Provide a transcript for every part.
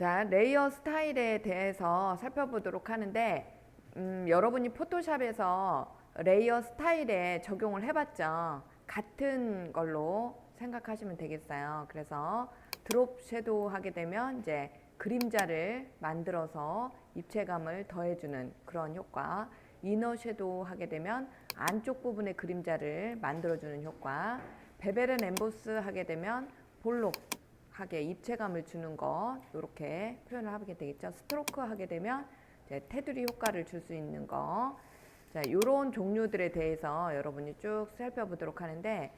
자, 레이어 스타일에 대해서 살펴보도록 하는데 여러분이 포토샵에서 레이어 스타일에 적용을 해봤죠. 같은 걸로 생각하시면 되겠어요. 그래서 드롭 섀도우 하게 되면 이제 그림자를 만들어서 입체감을 더해주는 그런 효과, 이너 섀도우 하게 되면 안쪽 부분의 그림자를 만들어주는 효과, 베벨 앤 엠보스 하게 되면 볼록 하게 입체감을 주는 거 이렇게 표현을 하게 되겠죠. 스트로크 하게 되면 이제 테두리 효과를 줄 수 있는 거. 자, 이런 종류들에 대해서 여러분이 쭉 살펴보도록 하는데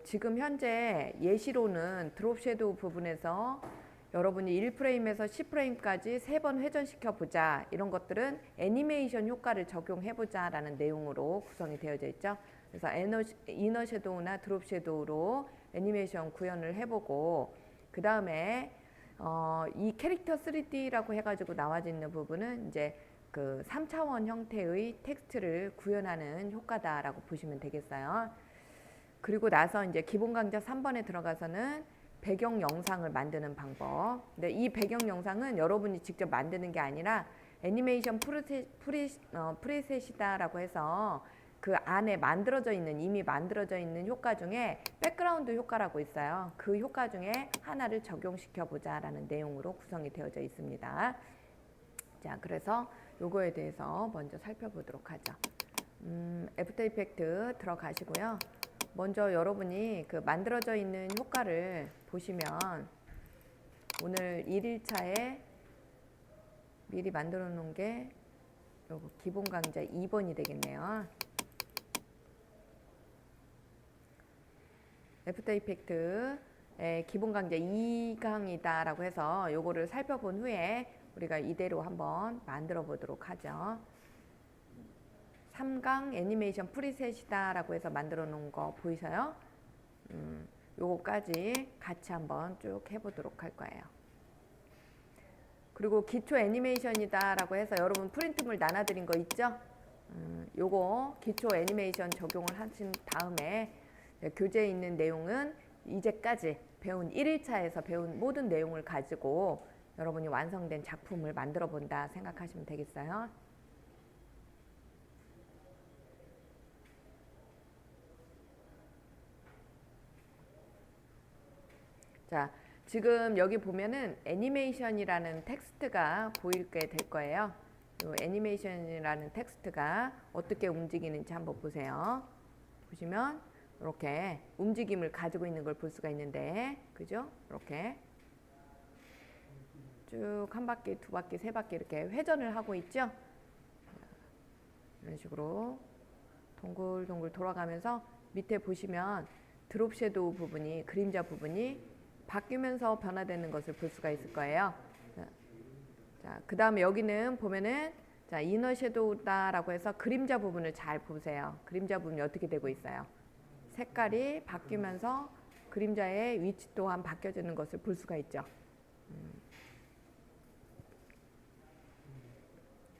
지금 현재 예시로는 드롭 섀도우 부분에서 여러분이 1프레임에서 10프레임까지 3번 회전시켜 보자. 이런 것들은 애니메이션 효과를 적용해 보자라는 내용으로 구성이 되어져 있죠. 그래서 이너 섀도우나 드롭 섀도우로 애니메이션 구현을 해보고 그 다음에 이 캐릭터 3D라고 해가지고 나와져 있는 부분은 이제 그 3차원 형태의 텍스트를 구현하는 효과다라고 보시면 되겠어요. 그리고 나서 이제 기본 강좌 3번에 들어가서는 배경 영상을 만드는 방법. 근데 이 배경 영상은 여러분이 직접 만드는 게 아니라 애니메이션 프리셋이다라고 해서 그 안에 이미 만들어져 있는 효과 중에 백그라운드 효과라고 있어요. 그 효과 중에 하나를 적용시켜 보자라는 내용으로 구성이 되어져 있습니다. 자, 그래서 요거에 대해서 먼저 살펴보도록 하죠. 애프터 이펙트 들어가시고요. 먼저 여러분이 그 만들어져 있는 효과를 보시면 오늘 1일차에 미리 만들어 놓은 게 요거 기본 강좌 2번이 되겠네요. 애프터 이펙트의 기본 강좌 2강이다 라고 해서 요거를 살펴본 후에 우리가 이대로 한번 만들어 보도록 하죠. 3강 애니메이션 프리셋이다 라고 해서 만들어 놓은 거 보이세요? 요거까지 같이 한번 쭉 해보도록 할 거예요. 그리고 기초 애니메이션이다 라고 해서 여러분 프린트물 나눠드린 거 있죠? 요거 기초 애니메이션 적용을 하신 다음에 교재에 있는 내용은 이제까지 배운 1일차에서 배운 모든 내용을 가지고 여러분이 완성된 작품을 만들어 본다 생각하시면 되겠어요. 자, 지금 여기 보면은 애니메이션이라는 텍스트가 보이게 될 거예요. 이 애니메이션이라는 텍스트가 어떻게 움직이는지 한번 보세요. 보시면 이렇게 움직임을 가지고 있는 걸 볼 수가 있는데, 그죠? 이렇게 쭉 한 바퀴, 두 바퀴, 세 바퀴 이렇게 회전을 하고 있죠? 이런 식으로 동글동글 돌아가면서 밑에 보시면 드롭 섀도우 부분이, 그림자 부분이 바뀌면서 변화되는 것을 볼 수가 있을 거예요. 자, 그 다음에 여기는 보면은 자, 이너 섀도우다라고 해서 그림자 부분을 잘 보세요. 그림자 부분이 어떻게 되고 있어요? 색깔이 바뀌면서 그림자의 위치 또한 바뀌어지는 것을 볼 수가 있죠.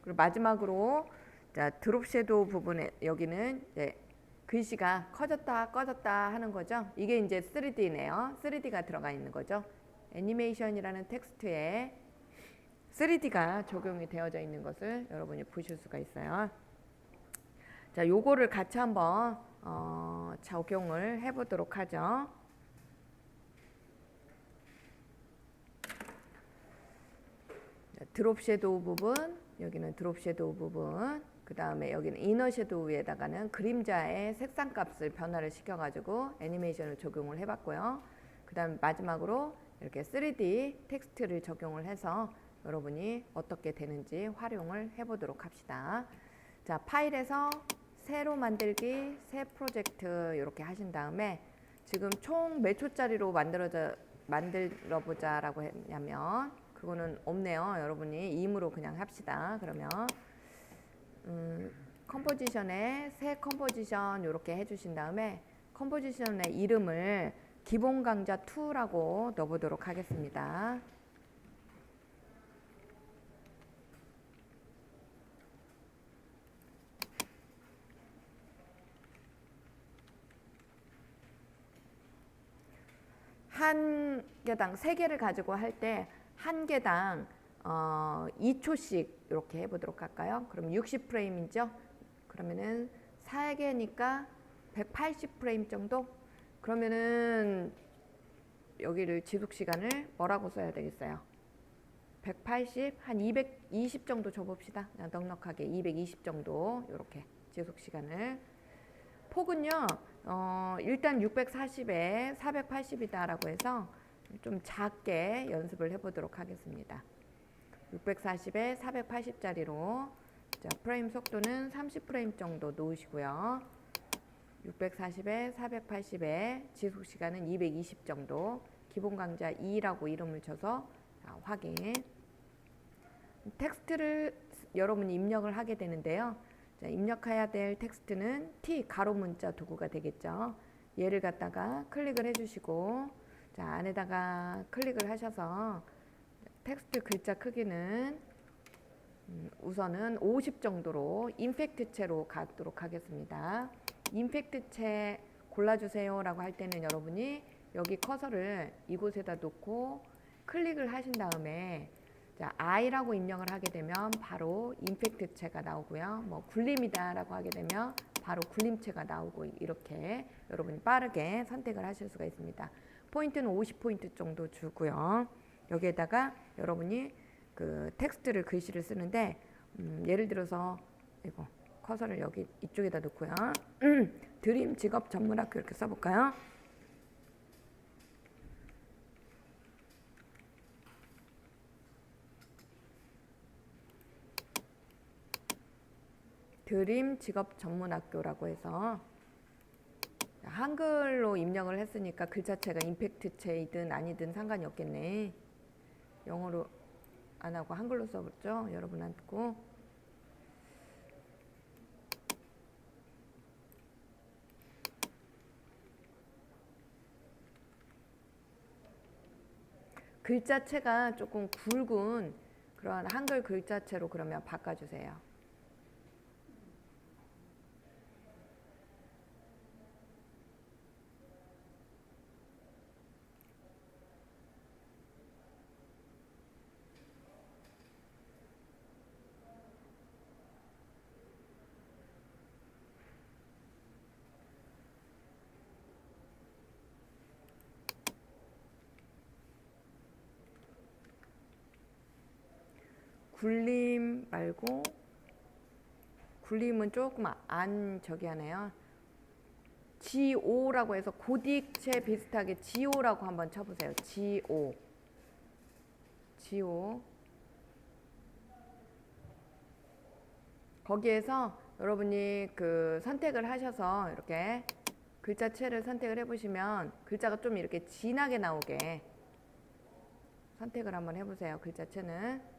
그리고 마지막으로 자, 드롭 섀도우 부분에 여기는 이제 글씨가 커졌다 꺼졌다 하는 거죠. 이게 이제 3D네요. 3D가 들어가 있는 거죠. 애니메이션이라는 텍스트에 3D가 적용이 되어져 있는 것을 여러분이 보실 수가 있어요. 자, 요거를 같이 한번 적용을 해보도록 하죠. 드롭 섀도우 부분, 여기는 드롭 섀도우 부분, 그 다음에 여기는 이너 섀도우에다가는 그림자의 색상 값을 변화를 시켜가지고 애니메이션을 적용을 해봤고요. 그 다음 마지막으로 이렇게 3D 텍스트를 적용을 해서 여러분이 어떻게 되는지 활용을 해보도록 합시다. 자, 파일에서 새로 만들기, 새 프로젝트 이렇게 하신 다음에 지금 총 몇 초짜리로 만들어보자라고 했냐면 그거는 없네요. 여러분이 임으로 그냥 합시다. 그러면 컴포지션에 새 컴포지션 이렇게 해주신 다음에 컴포지션의 이름을 기본 강좌 2라고 넣어보도록 하겠습니다. 한 개당 3개를 가지고 할 때 한 개당 2초씩 이렇게 해보도록 할까요? 그럼 60프레임이죠? 그러면은 4개니까 180프레임 정도? 그러면은 여기를 지속시간을 뭐라고 써야 되겠어요? 180, 한 220 정도 줘봅시다. 그냥 넉넉하게 220 정도 이렇게 지속시간을. 폭은요, 일단 640에 480이다라고 해서 좀 작게 연습을 해보도록 하겠습니다. 640에 480짜리로 자, 프레임 속도는 30프레임 정도 놓으시고요. 640에 480에 지속시간은 220 정도, 기본 강좌 2라고 이름을 쳐서 자, 확인. 텍스트를 여러분이 입력을 하게 되는데요. 자, 입력해야 될 텍스트는 T 가로 문자 도구가 되겠죠. 얘를 갖다가 클릭을 해주시고 자, 안에다가 클릭을 하셔서 텍스트 글자 크기는 우선은 50 정도로 임팩트체로 가도록 하겠습니다. 임팩트체 골라주세요 라고 할 때는 여러분이 여기 커서를 이곳에다 놓고 클릭을 하신 다음에 자, I라고 입력을 하게 되면 바로 임팩트체가 나오고요. 뭐 굴림이다 라고 하게 되면 바로 굴림체가 나오고 이렇게 여러분이 빠르게 선택을 하실 수가 있습니다. 포인트는 50포인트 정도 주고요. 여기에다가 여러분이 그 텍스트를 글씨를 쓰는데 예를 들어서 이거 커서를 여기 이쪽에다 놓고요. 드림 직업 전문학교 이렇게 써볼까요? 드림 직업 전문학교라고 해서 한글로 입력을 했으니까 글자체가 임팩트체이든 아니든 상관이 없겠네. 영어로 안 하고 한글로 써봤죠? 여러분한테. 글자체가 조금 굵은 그런 한글 글자체로 그러면 바꿔주세요. 굴림 말고 굴림은 조금 안 저기 하네요. GO라고 해서 고딕체 비슷하게 GO라고 한번 쳐보세요. GO. 거기에서 여러분이 그 선택을 하셔서 이렇게 글자체를 선택을 해보시면 글자가 좀 이렇게 진하게 나오게 선택을 한번 해보세요. 글자체는.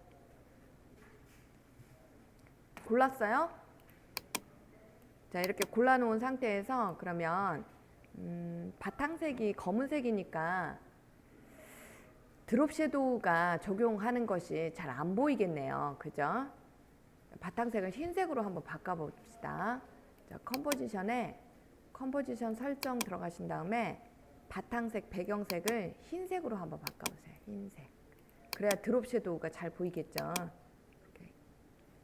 골랐어요? 자, 이렇게 골라놓은 상태에서 그러면 바탕색이 검은색이니까 드롭 섀도우가 적용하는 것이 잘 안 보이겠네요. 그죠? 바탕색을 흰색으로 한번 바꿔봅시다. 자, 컴포지션 설정 들어가신 다음에 바탕색, 배경색을 흰색으로 한번 바꿔보세요. 흰색. 그래야 드롭 섀도우가 잘 보이겠죠. 이렇게.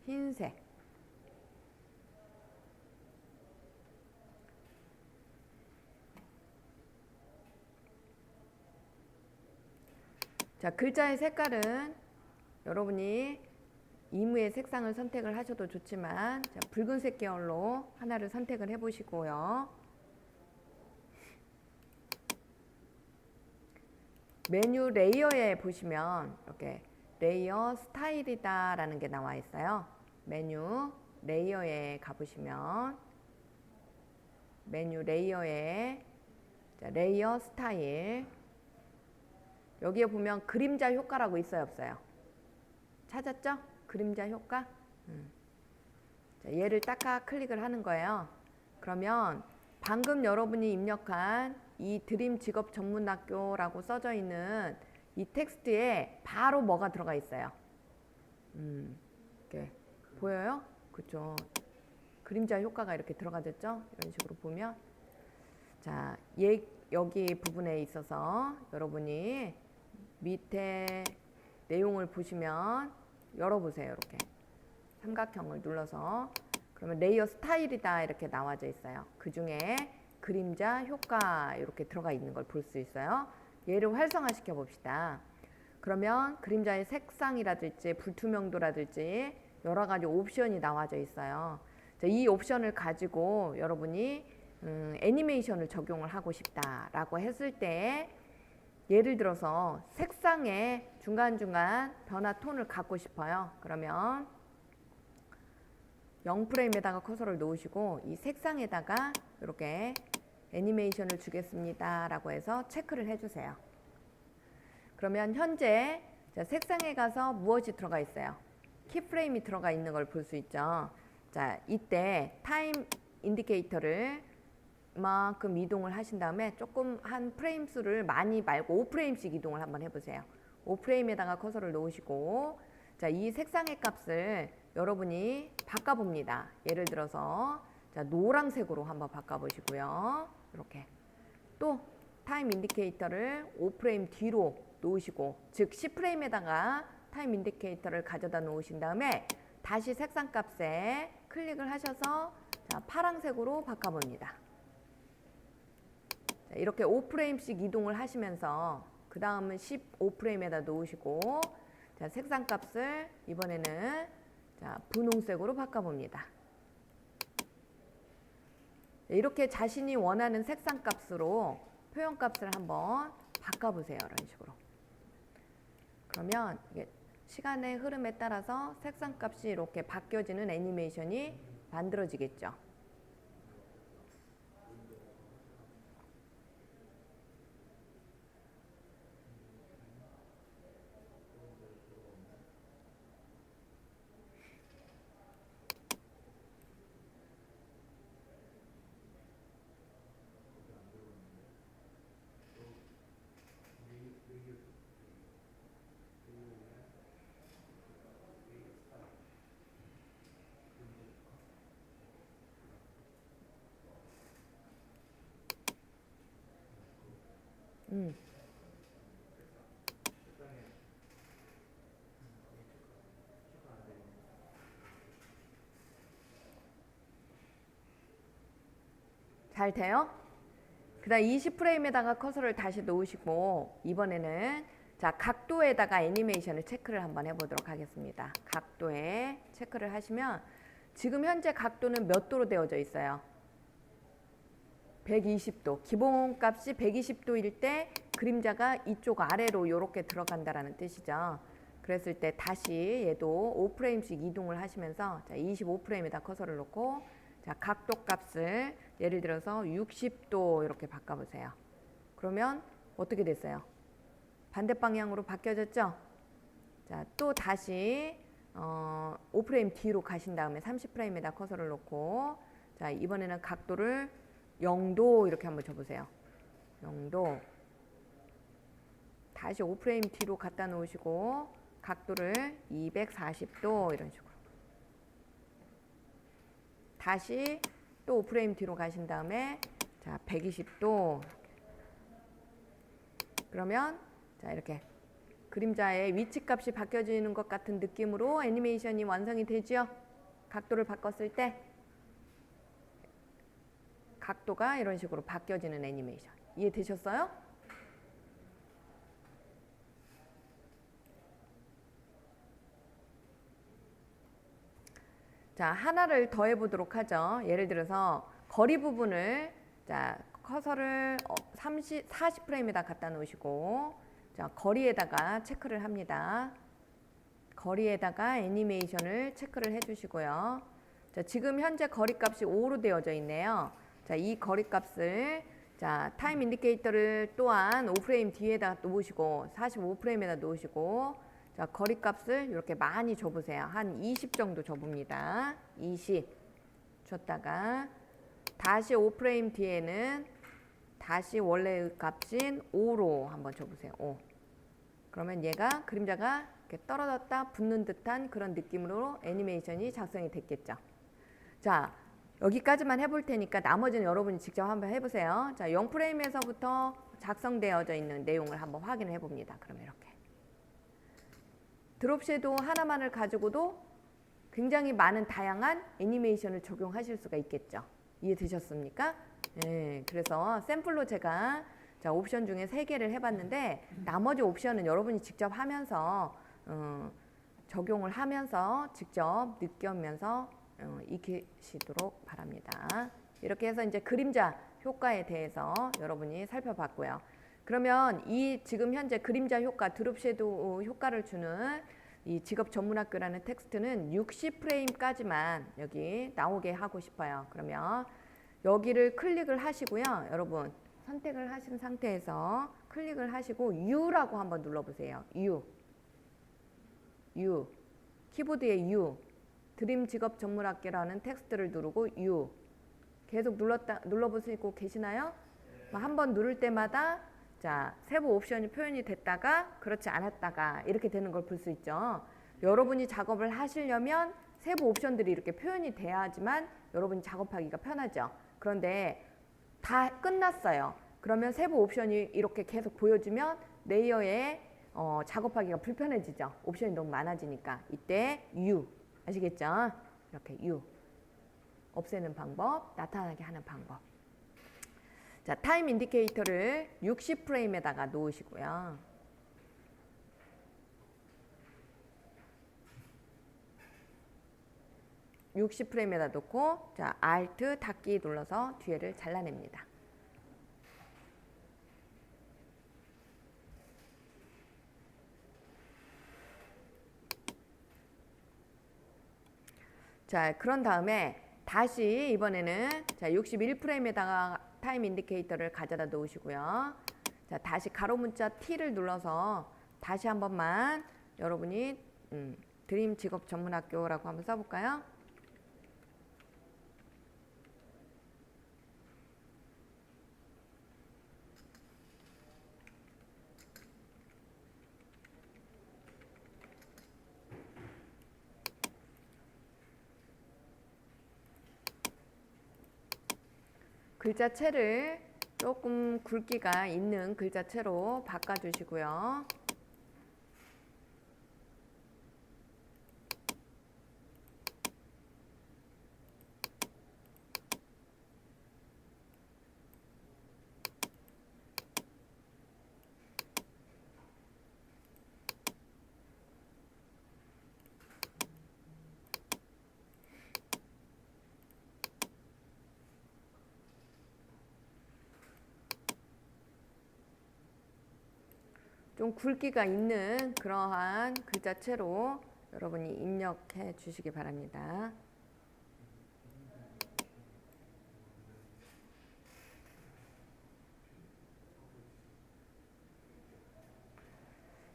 흰색. 자, 글자의 색깔은 여러분이 이무의 색상을 선택을 하셔도 좋지만 자, 붉은색 계열로 하나를 선택을 해 보시고요. 메뉴 레이어에 보시면 이렇게 레이어 스타일이다 라는 게 나와 있어요. 메뉴 레이어에 가보시면 메뉴 레이어에 자, 레이어 스타일 여기에 보면 그림자 효과라고 있어요, 없어요? 찾았죠? 그림자 효과? 자, 얘를 딱딱 클릭을 하는 거예요. 그러면 방금 여러분이 입력한 이 드림 직업 전문학교라고 써져 있는 이 텍스트에 바로 뭐가 들어가 있어요? 이렇게 보여요? 그쵸? 그림자 효과가 이렇게 들어가졌죠? 이런 식으로 보면 자, 여기 부분에 있어서 여러분이 밑에 내용을 보시면 열어보세요. 이렇게 삼각형을 눌러서 그러면 레이어 스타일이다 이렇게 나와져 있어요. 그 중에 그림자 효과 이렇게 들어가 있는 걸 볼 수 있어요. 얘를 활성화시켜 봅시다. 그러면 그림자의 색상이라든지 불투명도라든지 여러 가지 옵션이 나와져 있어요. 이 옵션을 가지고 여러분이 애니메이션을 적용을 하고 싶다라고 했을 때 예를 들어서 색상에 중간중간 변화 톤을 갖고 싶어요. 그러면 0프레임에다가 커서를 놓으시고 이 색상에다가 이렇게 애니메이션을 주겠습니다 라고 해서 체크를 해주세요. 그러면 현재 색상에 가서 무엇이 들어가 있어요? 키프레임이 들어가 있는 걸 볼 수 있죠. 자, 이때 타임 인디케이터를 이만큼 이동을 하신 다음에 조금 한 프레임 수를 많이 말고 5프레임씩 이동을 한번 해보세요. 5프레임에다가 커서를 놓으시고 자, 이 색상의 값을 여러분이 바꿔봅니다. 예를 들어서 자, 노란색으로 한번 바꿔보시고요. 이렇게 또 타임 인디케이터를 5프레임 뒤로 놓으시고 즉 10프레임에다가 타임 인디케이터를 가져다 놓으신 다음에 다시 색상 값에 클릭을 하셔서 자, 파란색으로 바꿔봅니다. 자, 이렇게 5프레임씩 이동을 하시면서 그 다음은 15프레임에다 놓으시고 자, 색상 값을 이번에는 자, 분홍색으로 바꿔봅니다. 이렇게 자신이 원하는 색상 값으로 표현 값을 한번 바꿔보세요. 이런 식으로. 그러면 이게 시간의 흐름에 따라서 색상 값이 이렇게 바뀌어지는 애니메이션이 만들어지겠죠. 잘 돼요? 그 다음 20프레임에다가 커서를 다시 놓으시고 이번에는 자, 각도에다가 애니메이션을 체크를 한번 해보도록 하겠습니다. 각도에 체크를 하시면 지금 현재 각도는 몇 도로 되어져 있어요? 120도. 기본값이 120도일 때 그림자가 이쪽 아래로 이렇게 들어간다라는 뜻이죠. 그랬을 때 다시 얘도 5프레임씩 이동을 하시면서 자, 25프레임에다 커서를 놓고 자, 각도 값을 예를 들어서 60도 이렇게 바꿔보세요. 그러면 어떻게 됐어요? 반대 방향으로 바뀌어졌죠? 자, 또 다시 5프레임 뒤로 가신 다음에 30프레임에다 커서를 놓고 자, 이번에는 각도를 0도 이렇게 한번 줘보세요. 0도. 다시 5프레임 뒤로 갖다 놓으시고 각도를 240도 이런 식으로. 다시 또 5프레임 뒤로 가신 다음에 자, 120도. 그러면 자, 이렇게 그림자의 위치값이 바뀌어지는 것 같은 느낌으로 애니메이션이 완성이 되죠. 각도를 바꿨을 때 각도가 이런 식으로 바뀌어지는 애니메이션. 이해되셨어요? 자, 하나를 더 해보도록 하죠. 예를 들어서 거리 부분을 자, 커서를 40프레임에다 갖다 놓으시고 자, 거리에다가 체크를 합니다. 거리에다가 애니메이션을 체크를 해주시고요. 자, 지금 현재 거리 값이 5로 되어져 있네요. 자, 이 거리 값을 자, 타임 인디케이터를 또한 5프레임 뒤에다 놓으시고 45프레임에다 놓으시고 자, 거리 값을 이렇게 많이 줘보세요. 한 20 정도 줘봅니다. 20 줬다가 다시 5프레임 뒤에는 다시 원래의 값인 5로 한번 줘보세요. 5. 그러면 얘가 그림자가 이렇게 떨어졌다 붙는 듯한 그런 느낌으로 애니메이션이 작성이 됐겠죠. 자, 여기까지만 해볼 테니까 나머지는 여러분이 직접 한번 해보세요. 자, 0프레임에서부터 작성되어져 있는 내용을 한번 확인해 봅니다. 그러면 이렇게 드롭 섀도우 하나만을 가지고도 굉장히 많은 다양한 애니메이션을 적용하실 수가 있겠죠. 이해되셨습니까? 네, 그래서 샘플로 제가 자, 옵션 중에 3개를 해봤는데 나머지 옵션은 여러분이 직접 하면서 적용을 하면서 직접 느끼면서 익히시도록 바랍니다. 이렇게 해서 이제 그림자 효과에 대해서 여러분이 살펴봤고요. 그러면 이 지금 현재 그림자 효과, 드롭 섀도우 효과를 주는 이 직업 전문학교라는 텍스트는 60프레임까지만 여기 나오게 하고 싶어요. 그러면 여기를 클릭을 하시고요. 여러분 선택을 하신 상태에서 클릭을 하시고 U라고 한번 눌러보세요. U 키보드에 U 드림 직업 전문학교라는 텍스트를 누르고 U 계속 눌러보시고 계시나요? 한번 누를 때마다 자 세부 옵션이 표현이 됐다가 그렇지 않았다가 이렇게 되는 걸 볼 수 있죠. 여러분이 작업을 하시려면 세부 옵션들이 이렇게 표현이 돼야지만 여러분이 작업하기가 편하죠. 그런데 다 끝났어요. 그러면 세부 옵션이 이렇게 계속 보여주면 레이어에 작업하기가 불편해지죠. 옵션이 너무 많아지니까 이때 U 아시겠죠? 이렇게 U 없애는 방법, 나타나게 하는 방법. 자, 타임 인디케이터를 60프레임에다가 놓으시고요. (60프레임에다) 놓고 자, Alt 닫기 눌러서 뒤에를 잘라냅니다. 자, 그런 다음에 다시 이번에는 자, 61프레임에다가 타임 인디케이터를 가져다 놓으시고요. 자, 다시 가로 문자 T를 눌러서 다시 한 번만 여러분이 드림 직업 전문학교라고 한번 써볼까요? 글자체를 조금 굵기가 있는 글자체로 바꿔주시고요. 좀 굵기가 있는 그러한 글자체로 여러분이 입력해 주시기 바랍니다.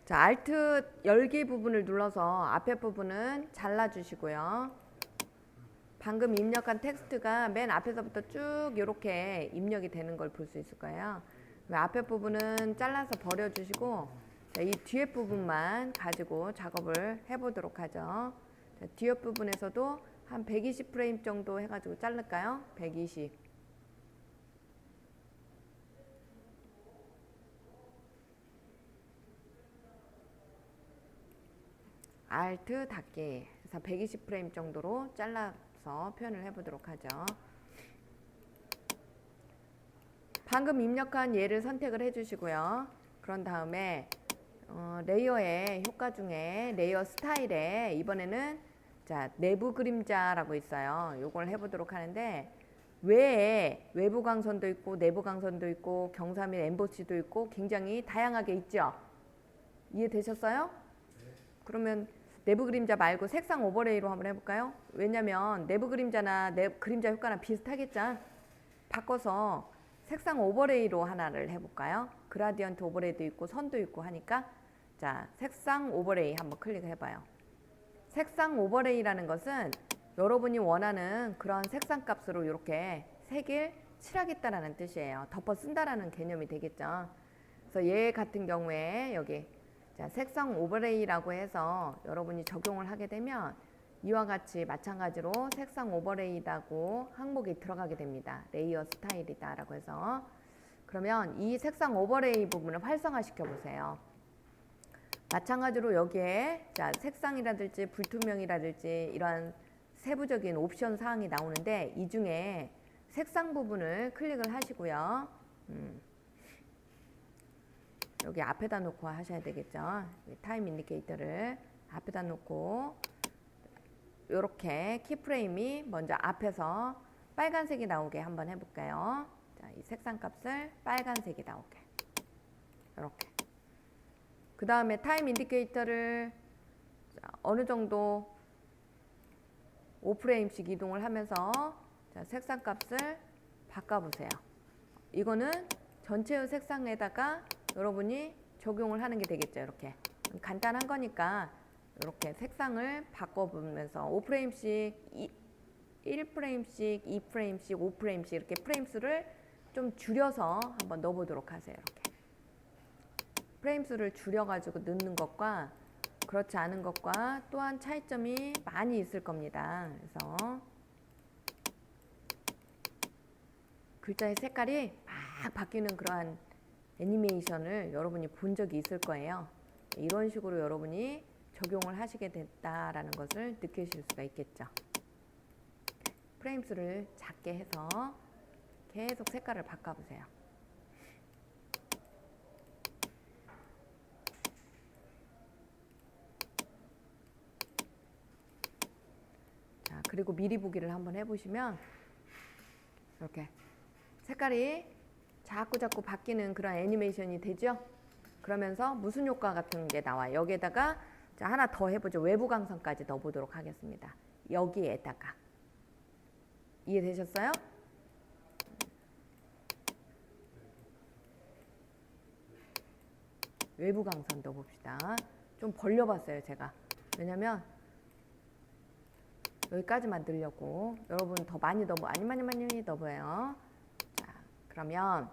자, Alt 열기 부분을 눌러서 앞에 부분은 잘라주시고요. 방금 입력한 텍스트가 맨 앞에서부터 쭉 이렇게 입력이 되는 걸 볼 수 있을 거예요. 앞에 부분은 잘라서 버려주시고 자, 이 뒤에 부분만 가지고 작업을 해보도록 하죠. 자, 뒤에 부분에서도 한 120프레임 정도 해가지고 자를까요? 120. Alt 닫기 해서 120프레임 정도로 잘라서 표현을 해보도록 하죠. 방금 입력한 예를 선택을 해주시고요. 그런 다음에 레이어의 효과 중에 레이어 스타일에 이번에는 자, 내부 그림자라고 있어요. 요걸 해보도록 하는데 외에 외부 강선도 있고 내부 강선도 있고 경사 및 엠보시도 있고 굉장히 다양하게 있죠. 이해되셨어요? 그러면 내부 그림자 말고 색상 오버레이로 한번 해볼까요? 왜냐면 내부 그림자나 그림자 효과랑 비슷하겠죠. 바꿔서 색상 오버레이로 하나를 해볼까요? 그라디언트 오버레이도 있고 선도 있고 하니까 자, 색상 오버레이 한번 클릭해봐요. 색상 오버레이라는 것은 여러분이 원하는 그런 색상 값으로 이렇게 색을 칠하겠다라는 뜻이에요. 덮어 쓴다라는 개념이 되겠죠. 그래서 얘 같은 경우에 여기 자, 색상 오버레이라고 해서 여러분이 적용을 하게 되면 이와 같이 마찬가지로 색상 오버레이라고 항목이 들어가게 됩니다. 레이어 스타일이다 라고 해서 그러면 이 색상 오버레이 부분을 활성화 시켜 보세요. 마찬가지로 여기에 자, 색상이라든지 불투명이라든지 이러한 세부적인 옵션 사항이 나오는데 이 중에 색상 부분을 클릭을 하시고요. 여기 앞에다 놓고 하셔야 되겠죠. 타임 인디케이터를 앞에다 놓고 이렇게 키프레임이 먼저 앞에서 빨간색이 나오게 한번 해볼까요? 자, 이 색상 값을 빨간색이 나오게 이렇게. 그 다음에 타임 인디케이터를 어느 정도 5프레임씩 이동을 하면서 자, 색상 값을 바꿔보세요. 이거는 전체의 색상에다가 여러분이 적용을 하는 게 되겠죠. 이렇게 간단한 거니까 이렇게 색상을 바꿔보면서 5프레임씩 1프레임씩 2프레임씩 5프레임씩 이렇게 프레임 수를 좀 줄여서 한번 넣어보도록 하세요. 이렇게 프레임 수를 줄여가지고 넣는 것과 그렇지 않은 것과 또한 차이점이 많이 있을 겁니다. 그래서 글자의 색깔이 막 바뀌는 그러한 애니메이션을 여러분이 본 적이 있을 거예요. 이런 식으로 여러분이 적용을 하시게 됐다라는 것을 느끼실 수가 있겠죠. 프레임 수를 작게 해서 계속 색깔을 바꿔보세요. 자, 그리고 미리 보기를 한번 해보시면 이렇게 색깔이 자꾸 바뀌는 그런 애니메이션이 되죠. 그러면서 무슨 효과 같은 게 나와요. 여기에다가 자, 하나 더 해보죠. 외부 강선까지 넣어보도록 하겠습니다. 여기에다가 이해되셨어요? 외부 강선 넣어봅시다. 좀 벌려봤어요, 제가. 왜냐면 여기까지만 넣으려고. 여러분 더 많이 넣어, 많이 넣어봐요. 자, 그러면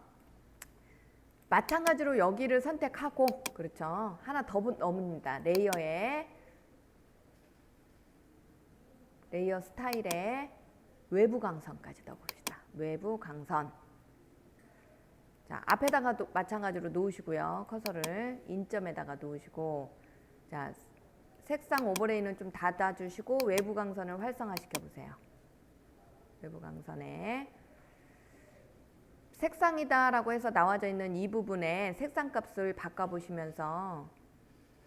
마찬가지로 여기를 선택하고, 그렇죠. 하나 더 넣습니다. 레이어 스타일에 외부 강선까지 넣어봅시다. 외부 강선. 자, 앞에다가 마찬가지로 놓으시고요. 커서를 인점에다가 놓으시고, 자, 색상 오버레이는 좀 닫아주시고 외부 강선을 활성화시켜 보세요. 외부 강선에 색상이다라고 해서 나와져 있는 이 부분에 색상 값을 바꿔보시면서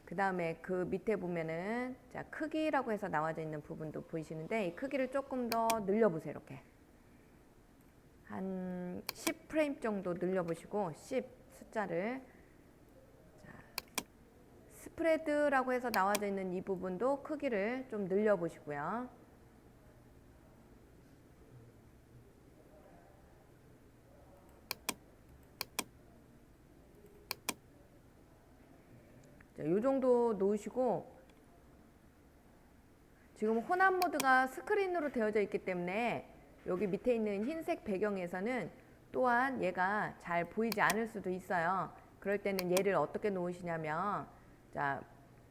그 다음에 그 밑에 보면은 자, 크기라고 해서 나와져 있는 부분도 보이시는데 이 크기를 조금 더 늘려보세요. 이렇게 한 10프레임 정도 늘려보시고 10 숫자를 자, 스프레드라고 해서 나와져 있는 이 부분도 크기를 좀 늘려보시고요. 자, 이 정도 놓으시고 지금 혼합 모드가 스크린으로 되어져 있기 때문에 여기 밑에 있는 흰색 배경에서는 또한 얘가 잘 보이지 않을 수도 있어요. 그럴 때는 얘를 어떻게 놓으시냐면 자,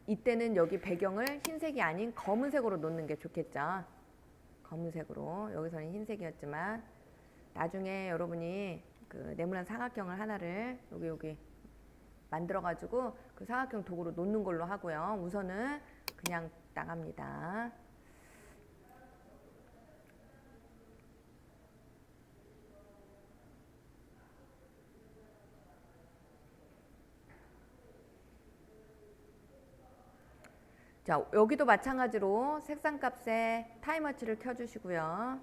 이때는 여기 배경을 흰색이 아닌 검은색으로 놓는 게 좋겠죠. 검은색으로. 여기서는 흰색이었지만 나중에 여러분이 그 네모난 삼각형을 하나를 여기 만들어 가지고 그 삼각형 도구로 놓는 걸로 하고요. 우선은 그냥 나갑니다. 자, 여기도 마찬가지로 색상 값에 타임워치를 켜주시고요.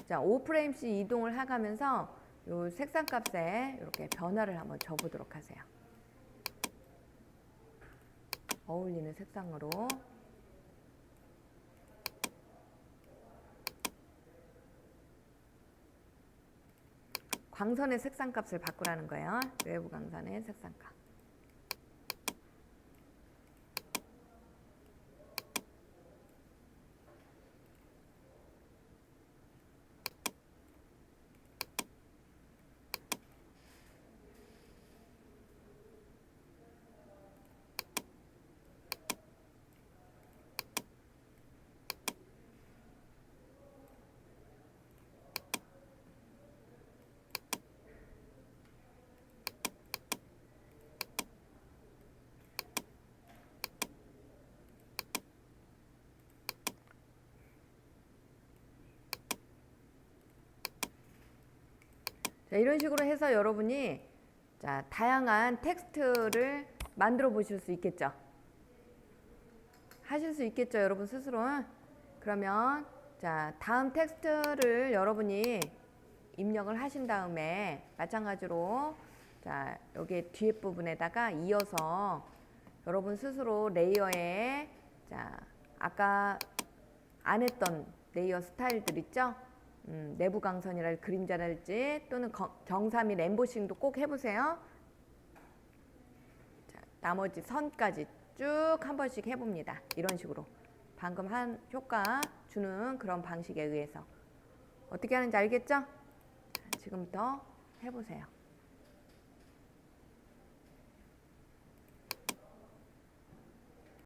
자, 5프레임씩 이동을 해가면서 요 색상 값에 이렇게 변화를 한번 줘보도록 하세요. 어울리는 색상으로. 광선의 색상 값을 바꾸라는 거예요. 외부 광선의 색상 값. 자, 이런 식으로 해서 여러분이 자, 다양한 텍스트를 만들어 보실 수 있겠죠. 하실 수 있겠죠, 여러분 스스로. 그러면 자, 다음 텍스트를 여러분이 입력을 하신 다음에 마찬가지로 자, 여기 뒤에 부분에다가 이어서 여러분 스스로 레이어에 자, 아까 안 했던 레이어 스타일들 있죠? 내부 강선이랄 그림자랄지 또는 정사및 엠보싱도 꼭 해보세요. 자, 나머지 선까지 쭉 한 번씩 해봅니다. 이런 식으로 방금 한 효과 주는 그런 방식에 의해서 어떻게 하는지 알겠죠? 자, 지금부터 해보세요.